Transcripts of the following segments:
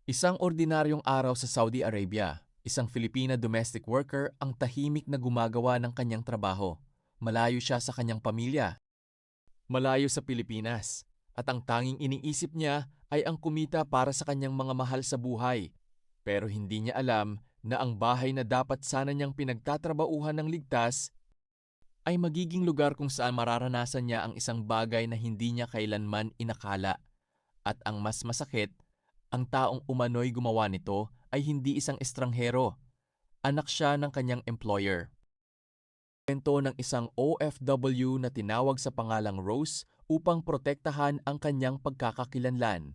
Isang ordinaryong araw sa Saudi Arabia, isang Filipina domestic worker ang tahimik na gumagawa ng kanyang trabaho. Malayo siya sa kanyang pamilya, malayo sa Pilipinas, at ang tanging iniisip niya ay ang kumita para sa kanyang mga mahal sa buhay. Pero hindi niya alam na ang bahay na dapat sana niyang pinagtatrabauhan ng ligtas ay magiging lugar kung saan mararanasan niya ang isang bagay na hindi niya kailanman inakala. At ang mas masakit, ang taong umano'y gumawa nito ay hindi isang estranghero. Anak siya ng kanyang employer. Kwento ng isang OFW na tinawag sa pangalang Rose upang protektahan ang kanyang pagkakakilanlan.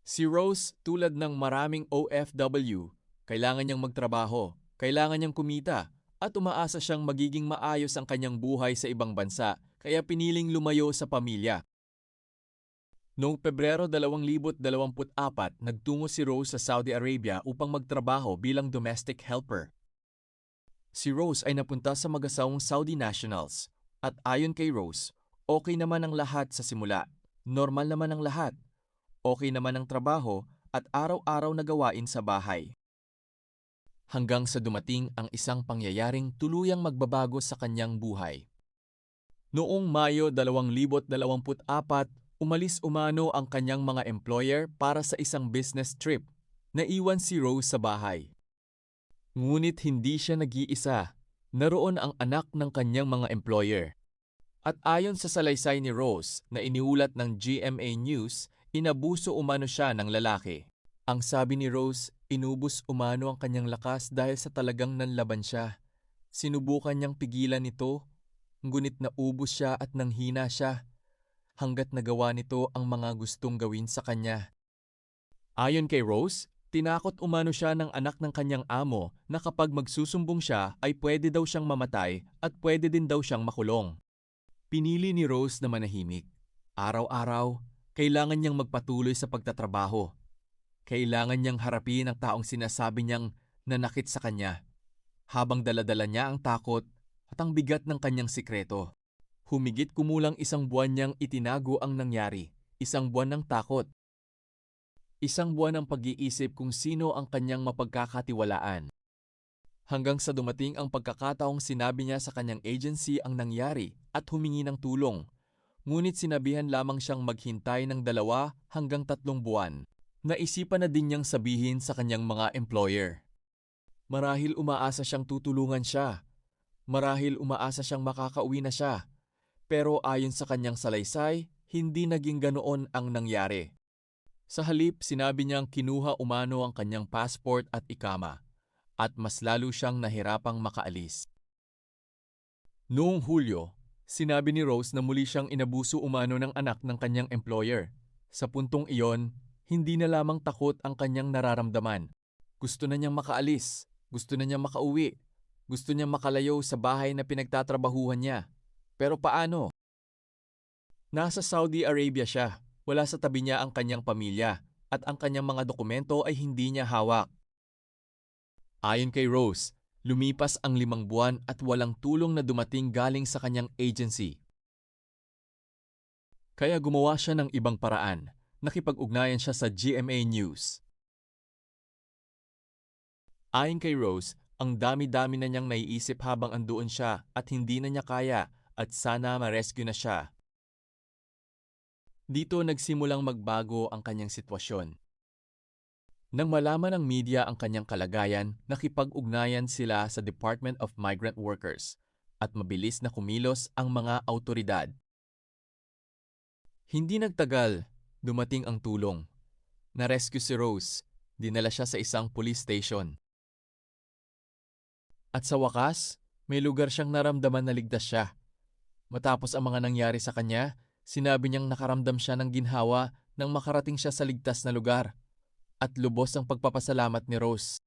Si Rose, tulad ng maraming OFW, kailangan niyang magtrabaho, kailangan niyang kumita, at umaasa siyang magiging maayos ang kanyang buhay sa ibang bansa, kaya piniling lumayo sa pamilya. Noong Pebrero 2024, nagtungo si Rose sa Saudi Arabia upang magtrabaho bilang domestic helper. Si Rose ay napunta sa mag-asawang Saudi nationals, at ayon kay Rose, okay naman ang lahat sa simula. Normal naman ang lahat. Okay naman ang trabaho at araw-araw na gawain sa bahay. Hanggang sa dumating ang isang pangyayaring tuluyang magbabago sa kanyang buhay. Noong Mayo 2024, umalis umano ang kanyang mga employer para sa isang business trip. Naiwan si Rose sa bahay. Ngunit hindi siya nag-iisa. Naroon ang anak ng kanyang mga employer. At ayon sa salaysay ni Rose na iniulat ng GMA News, inabuso umano siya ng lalaki. Ang sabi ni Rose, inubos umano ang kanyang lakas dahil sa talagang nanlaban siya. Sinubukan niyang pigilan ito, ngunit naubos siya at nanghina siya, hanggat nagawa nito ang mga gustong gawin sa kanya. Ayon kay Rose, tinakot umano siya ng anak ng kanyang amo na kapag magsusumbong siya ay pwede daw siyang mamatay at pwede din daw siyang makulong. Pinili ni Rose na manahimik. Araw-araw, kailangan niyang magpatuloy sa pagtatrabaho. Kailangan niyang harapin ang taong sinasabi niyang nanakit sa kanya, habang daladala niya ang takot at ang bigat ng kanyang sikreto. Humigit kumulang 1 buwan niyang itinago ang nangyari, 1 buwan ng takot. 1 buwan ng pag-iisip kung sino ang kanyang mapagkakatiwalaan. Hanggang sa dumating ang pagkakataong sinabi niya sa kanyang agency ang nangyari at humingi ng tulong. Ngunit sinabihan lamang siyang maghintay ng 2 hanggang 3 buwan. Naisipan na din niyang sabihin sa kanyang mga employer. Marahil umaasa siyang tutulungan siya. Marahil umaasa siyang makakauwi na siya. Pero ayon sa kanyang salaysay, hindi naging ganoon ang nangyari. Sa halip, sinabi niyang kinuha umano ang kanyang passport at ikama, at mas lalo siyang nahirapang makaalis. Noong Hulyo, sinabi ni Rose na muli siyang inabuso umano ng anak ng kanyang employer. Sa puntong iyon, hindi na lamang takot ang kanyang nararamdaman. Gusto na niyang makaalis, gusto na niyang makauwi, gusto niyang makalayo sa bahay na pinagtatrabahuhan niya. Pero paano? Nasa Saudi Arabia siya, wala sa tabi niya ang kanyang pamilya, at ang kanyang mga dokumento ay hindi niya hawak. Ayon kay Rose, lumipas ang 5 buwan at walang tulong na dumating galing sa kanyang agency. Kaya gumawa siya ng ibang paraan. Nakipag-ugnayan siya sa GMA News. Ayon kay Rose, ang dami-dami na niyang naiisip habang andoon siya at hindi na niya kaya at sana ma-rescue na siya. Dito nagsimulang magbago ang kanyang sitwasyon. Nang malaman ng media ang kanyang kalagayan, nakipag-ugnayan sila sa Department of Migrant Workers at mabilis na kumilos ang mga awtoridad. Hindi nagtagal, dumating ang tulong. Na-rescue si Rose, dinala siya sa isang police station. At sa wakas, may lugar siyang naramdaman na ligtas siya. Matapos ang mga nangyari sa kanya, sinabi niyang nakaramdam siya ng ginhawa nang makarating siya sa ligtas na lugar. At lubos ang pagpapasalamat ni Rose.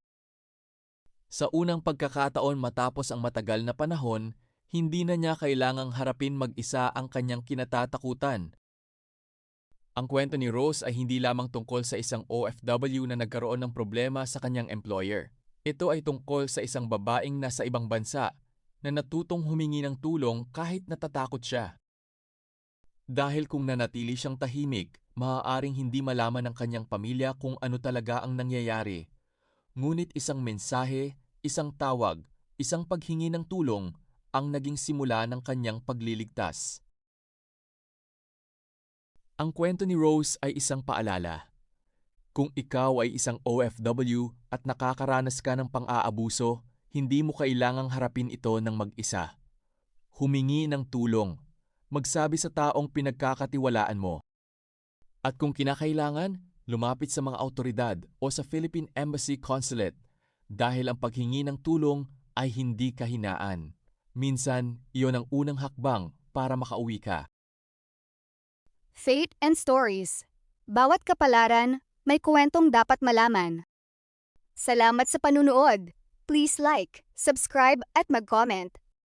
Sa unang pagkakataon matapos ang matagal na panahon, hindi na niya kailangang harapin mag-isa ang kanyang kinatatakutan. Ang kwento ni Rose ay hindi lamang tungkol sa isang OFW na nagkaroon ng problema sa kanyang employer. Ito ay tungkol sa isang babaeng nasa ibang bansa na natutong humingi ng tulong kahit natatakot siya. Dahil kung nanatili siyang tahimik, Maaaring hindi malaman ng kanyang pamilya kung ano talaga ang nangyayari. Ngunit isang mensahe, isang tawag, isang paghingi ng tulong ang naging simula ng kanyang pagliligtas. Ang kwento ni Rose ay isang paalala. Kung ikaw ay isang OFW at nakakaranas ka ng pang-aabuso, hindi mo kailangang harapin ito ng mag-isa. Humingi ng tulong. Magsabi sa taong pinagkakatiwalaan mo. At kung kinakailangan, lumapit sa mga awtoridad o sa Philippine Embassy Consulate dahil ang paghingi ng tulong ay hindi kahinaan. Minsan, iyon ang unang hakbang para makauwi ka. Fate and Stories. Bawat kapalaran, may kwentong dapat malaman. Salamat sa panunood. Please like, subscribe at mag-comment.